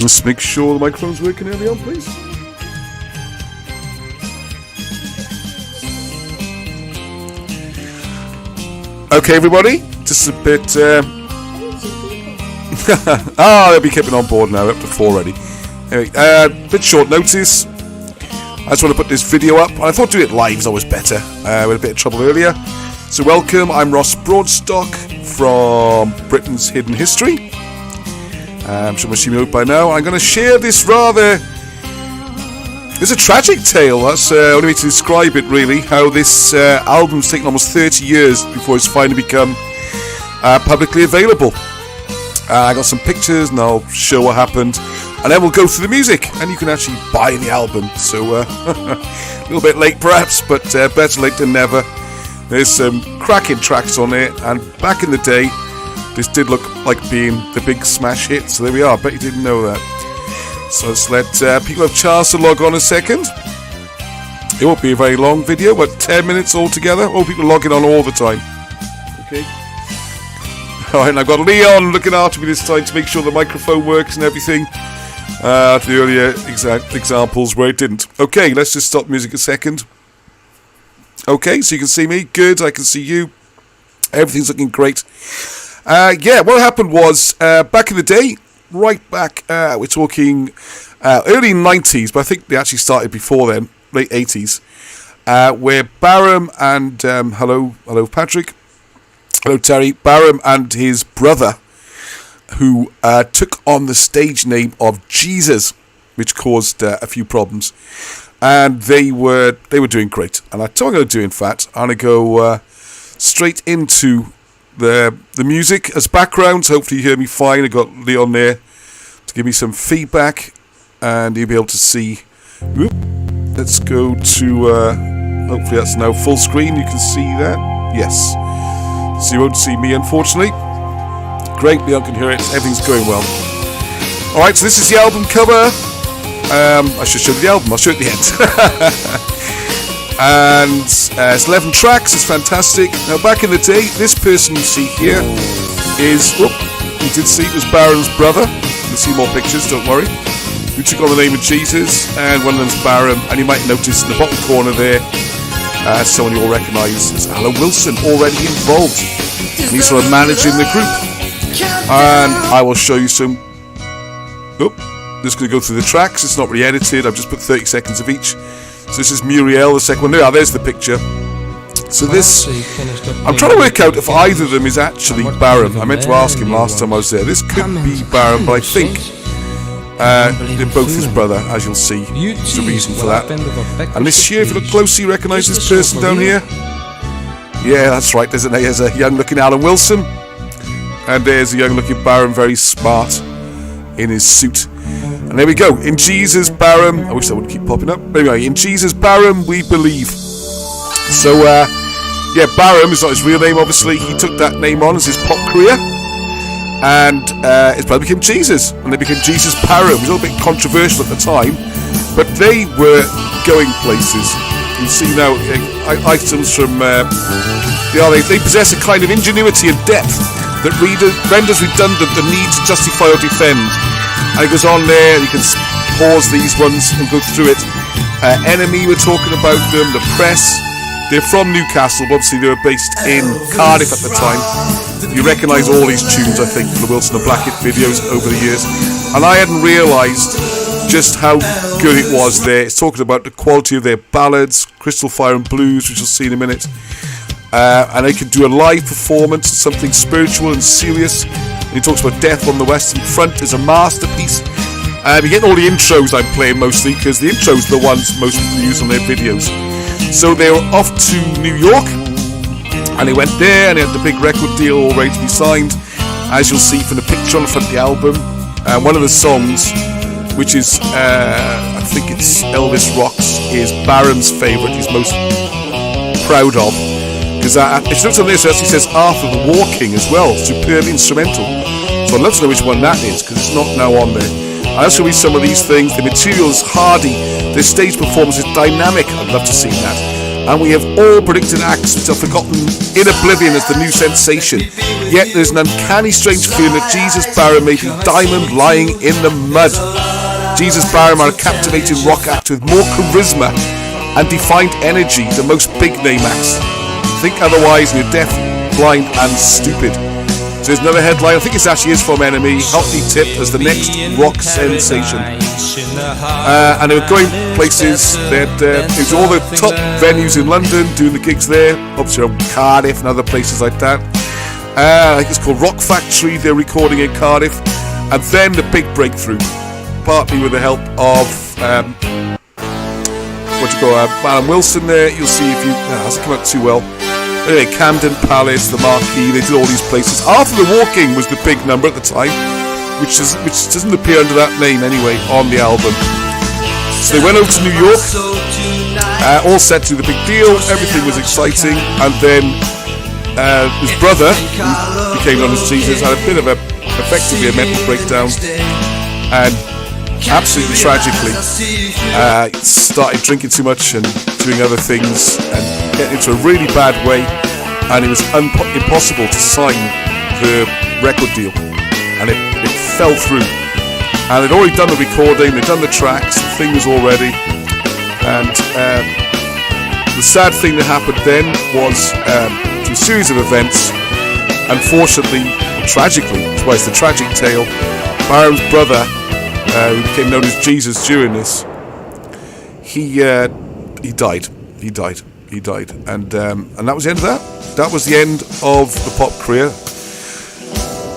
Let's make sure the microphone's working early on, please. Okay, everybody, just a bit... they'll be keeping on board now, up to 4 already. Anyway, bit short notice. I just want to put this video up. I thought doing it live is always better. We had a bit of trouble earlier. So welcome, I'm Ross Broadstock from Britain's Hidden History. I'm sure most of you know by now. I'm going to share this rather... It's a tragic tale. That's the only way to describe it, really. How this album's taken almost 30 years before it's finally become publicly available. I got some pictures and I'll show what happened. And then we'll go through the music. And you can actually buy the album. So, a little bit late perhaps, but better late than never. There's some cracking tracks on it. And back in the day, this did look like being the big smash hit. So there we are. I bet you didn't know that. So let's let people have a chance to log on a second. It won't be a very long video, but 10 minutes altogether. All people logging on all the time. Okay. Alright, and I've got Leon looking after me this time to make sure the microphone works and everything. The earlier examples where it didn't. Okay, let's just stop music a second. Okay, so you can see me. Good, I can see you. Everything's looking great. Yeah, what happened was, back in the day, right back, we're talking early 90s, but I think they actually started before then, late 80s, where Baram and, hello Patrick, hello Terry, Baram and his brother, who took on the stage name of Jesus, which caused a few problems, and they were doing great. And I told them what I'm going to do, in fact, I'm going to go straight into the music as background, so hopefully you hear me fine. I got Leon there to give me some feedback, and you'll be able to see. Whoop. Let's go to hopefully that's now full screen. You can see that. Yes, so you won't see me, unfortunately. Great, Leon can hear it. Everything's going well. Alright, so this is the album cover. I should show you the album. I'll show it at the end. And it's 11 tracks. It's fantastic. Now, back in the day, this person you see here is, you did see it was Baram's brother. You'll see more pictures, don't worry. Who took on the name of Jesus, and one of them's Baram. And you might notice in the bottom corner there, someone you'll recognise is Alan Wilson, already involved. And he's sort of managing the group. And I will show you some. Just going to go through the tracks. It's not really edited. I've just put 30 seconds of each. So this is Muriel, the second one. There's the picture. So this, I'm trying to work out if either of them is actually Baram. I meant to ask him last time I was there. This could be Baram, but I think they're both his brother, as you'll see. There's a reason for that. And this here, if you look closely, you recognise this person down here? Yeah, that's right. There's a young-looking Alan Wilson. And there's a young-looking Baram, very smart in his suit. And there we go. In Jesus Baram, I wish that would keep popping up. But anyway, in Jesus Baram we believe. So, yeah, Baram is not his real name, obviously. He took that name on as his pop career. And his brother became Jesus. And they became Jesus Baram. It was a little bit controversial at the time. But they were going places. You see now items from... they possess a kind of ingenuity and depth that renders redundant the need to justify or defend. And it goes on there, you can pause these ones and go through it. Enemy, we're talking about them. The Press, they're from Newcastle, but obviously they were based in Cardiff at the time. You recognise all these tunes, I think, from the Wilson and Blackett videos over the years. And I hadn't realised just how good it was there. It's talking about the quality of their ballads, Crystal Fire and Blues, which you'll see in a minute. And they can do a live performance, something spiritual and serious. And he talks about Death on the Western Front is a masterpiece. You get all the intros I'm playing mostly, because the intros are the ones most used on their videos. So they were off to New York, and they went there, and they had the big record deal all ready to be signed. As you'll see from the picture on the front of the album, one of the songs, which is, I think it's Elvis Rocks, is Baram's favourite, he's most proud of. Because if you look on this, it actually says Arthur the War King as well, superb instrumental. So I'd love to know which one that is, because it's not now on there. I'll show you some of these things. The material's hardy, the stage performance is dynamic. I'd love to see that. and we have all predicted acts which are forgotten in oblivion as the new sensation. Yet there's an uncanny strange feeling that Jesus Baram may be diamond lying in the mud. Jesus Baram are a captivating rock act with more charisma and defined energy than most big name acts. Think otherwise and you're deaf, blind and stupid. So there's another headline, I think it actually is from Enemy, hotly tipped as the next rock sensation. And they were going places, it was all the top venues in London doing the gigs there, obviously Cardiff and other places like that. I think it's called Rock Factory, they're recording in Cardiff. And then the big breakthrough, partly with the help of Alan Wilson there. You'll see if you hasn't come out too well. Anyway, Camden Palace, the Marquee, they did all these places. After the Walking was the big number at the time, which doesn't appear under that name anyway on the album. So they went over to New York, all set to do the big deal. Everything was exciting, and then his brother, who became known as Jesus, had a bit of effectively a mental breakdown, and absolutely tragically started drinking too much and doing other things and getting into a really bad way, and it was impossible to sign the record deal, and it fell through. And they'd already done the recording, they'd done the tracks, the thing was all ready, and the sad thing that happened then was through a series of events, unfortunately, tragically, it's why it's the tragic tale, Baram's brother, who became known as Jesus during this, he died, and that was the end of that. That was the end of the pop career.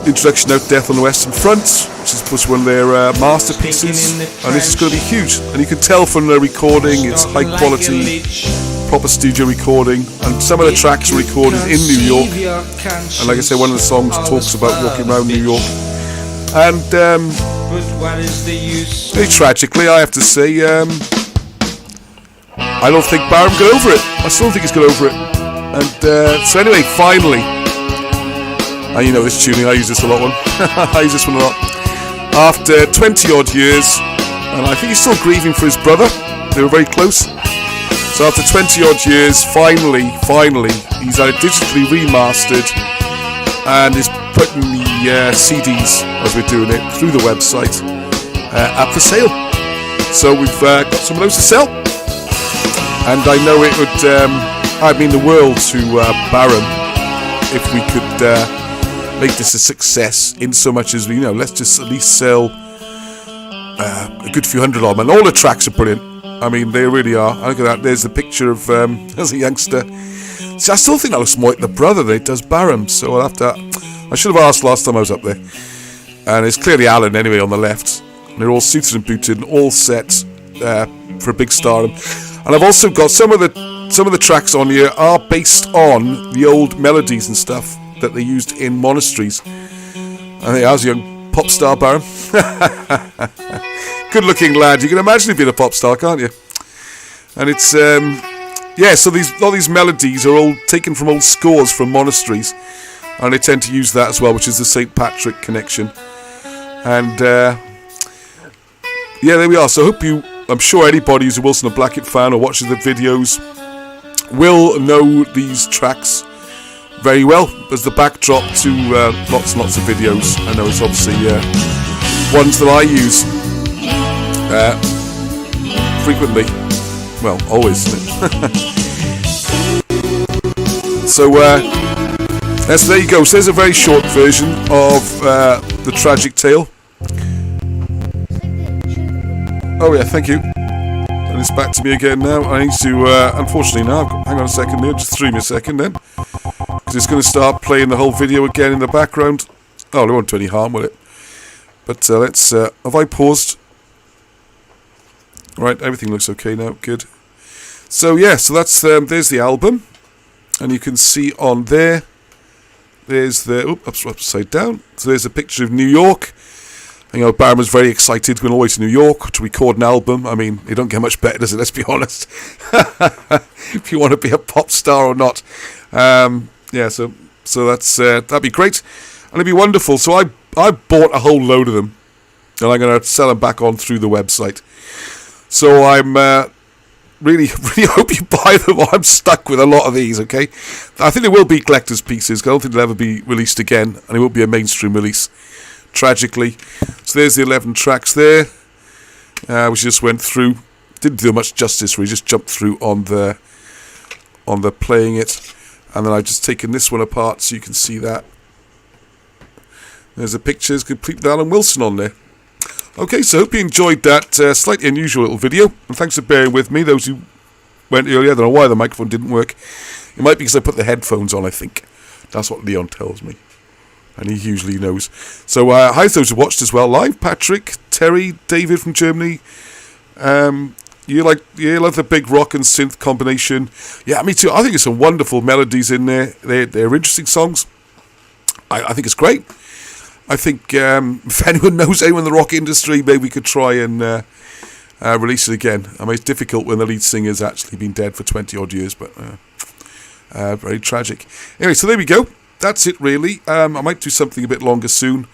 Introduction out Death on the Western Front, which is one of their masterpieces, and this is going to be huge. And you can tell from the recording, it's high quality, proper studio recording, and some of the tracks are recorded in New York. And like I say, one of the songs talks about walking around New York. And very tragically, I have to say, I don't think Baram got over it. I still don't think he's got over it. And so anyway, finally, and you know this tuning, I use this a lot. I use this one a lot. After 20 odd years, and I think he's still grieving for his brother. They were very close. So after 20 odd years, finally, he's had it digitally remastered and is putting the CDs, as we're doing it, through the website up for sale. So we've got some of those to sell, and I know it would mean the world to Baram if we could make this a success, in so much as let's just at least sell a good few hundred of them. And all the tracks are brilliant. I mean, they really are. Look at that. There's the picture of as a youngster. See, I still think that looks more like the brother than it does Baram. So I'll have to. I should have asked last time I was up there. And it's clearly Alan anyway on the left. And they're all suited and booted and all set for a big stardom. And I've also got some of the tracks on here are based on the old melodies and stuff that they used in monasteries. I think I was a young pop star, Baram. Good looking lad. You can imagine him being a pop star, can't you? And it's so all these melodies are all taken from old scores from monasteries, and they tend to use that as well, which is the St. Patrick connection. And there we are. So I'm sure anybody who's a Wilson and Blackett fan or watches the videos will know these tracks very well as the backdrop to lots and lots of videos. I know it's obviously ones that I use frequently. Well, always, isn't it? So there you go. So there's a very short version of the tragic tale. Oh yeah, thank you. And it's back to me again now. I need to, unfortunately now, hang on a second there, just threw me a second then. Because it's going to start playing the whole video again in the background. Oh, it won't do any harm, will it? But let's, have I paused? Right, everything looks okay now, good. So yeah, so that's, there's the album. And you can see on there, there's the, upside down. So there's a picture of New York. Baram was very excited going all the way to New York to record an album. I mean, it don't get much better, does it? Let's be honest. If you want to be a pop star or not. So that's that'd be great. And it'd be wonderful. So I bought a whole load of them. And I'm going to sell them back on through the website. So I'm really hope you buy them, or I'm stuck with a lot of these, okay? I think there will be collector's pieces. I don't think they'll ever be released again, and it won't be a mainstream release, tragically. So there's the 11 tracks there, which just went through. Didn't do much justice, we just jumped through on the playing it. And then I've just taken this one apart so you can see that. There's the pictures, complete with Alan Wilson on there. Okay, so hope you enjoyed that slightly unusual little video. And thanks for bearing with me, those who went earlier. I don't know why the microphone didn't work. It might be because I put the headphones on, I think. That's what Leon tells me. And he usually knows. So, hi to those who watched as well live. Patrick, Terry, David from Germany. You love the big rock and synth combination. Yeah, me too. I think there's some wonderful melodies in there. They're interesting songs. I think it's great. I think if anyone knows anyone in the rock industry, maybe we could try and release it again. I mean, it's difficult when the lead singer's actually been dead for 20 odd years, but very tragic. Anyway, so there we go. That's it, really. I might do something a bit longer soon.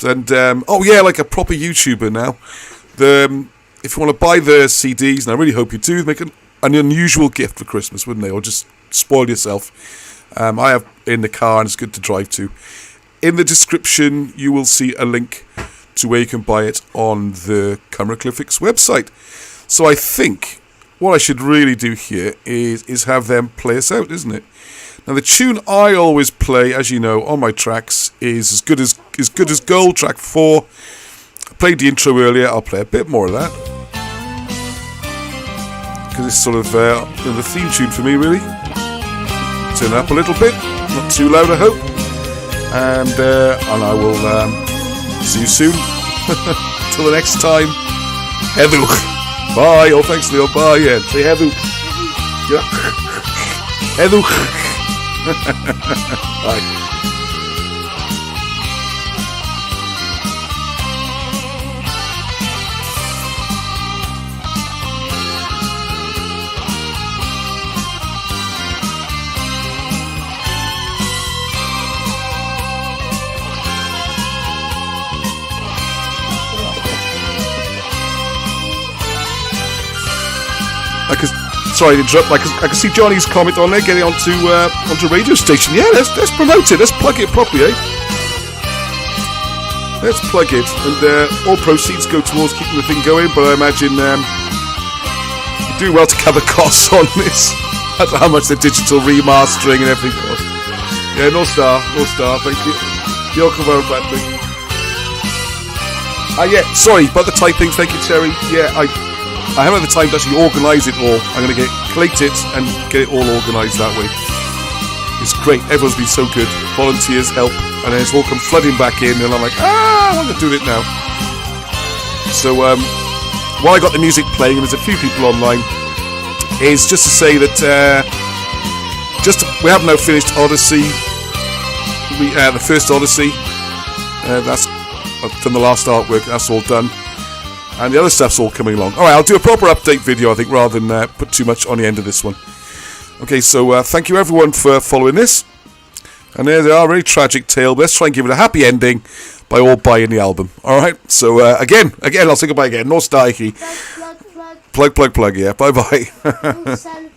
And like a proper YouTuber now. If you want to buy the CDs, and I really hope you do, make an unusual gift for Christmas, wouldn't they? Or just spoil yourself. I have in the car, and it's good to drive to. In the description, you will see a link to where you can buy it on the Cymracliffix website. So I think what I should really do here is have them play us out, isn't it? Now, the tune I always play, as you know, on my tracks is as good as Gold, track 4. I played the intro earlier. I'll play a bit more of that. Because it's sort of the theme tune for me, really. Turn it up a little bit. Not too loud, I hope. And I will see you soon. Till the next time. Hedwch. Bye. Oh, thanks, Leo. Bye. Yeah. Say Hedwch. Yeah. Hedwch. Bye. Sorry to interrupt. I can see Johnny's comment on there, getting onto radio station. Yeah, let's promote it. Let's plug it properly, eh? Let's plug it, and all proceeds go towards keeping the thing going. But I imagine you're doing well to cover costs on this. I don't know how much the digital remastering and everything costs. Yeah, no star. Thank you. Welcome very badly. Yeah. Sorry about the typing. Thank you, Terry. Yeah, I haven't had the time to actually organise it all. I'm going to collect it and get it all organised that way. It's great. Everyone's been so good. Volunteers help. And then it's all come flooding back in. And I'm like, I want to do it now. So while I got the music playing, and there's a few people online, is just to say that we have now finished Odyssey. The first Odyssey. I've done the last artwork. That's all done. And the other stuff's all coming along. Alright, I'll do a proper update video, I think, rather than put too much on the end of this one. Okay, so thank you everyone for following this. And there they are, a very tragic tale. Let's try and give it a happy ending by all buying the album. Alright, so again, I'll say goodbye again. No starkey. Plug. Plug, yeah. Bye-bye.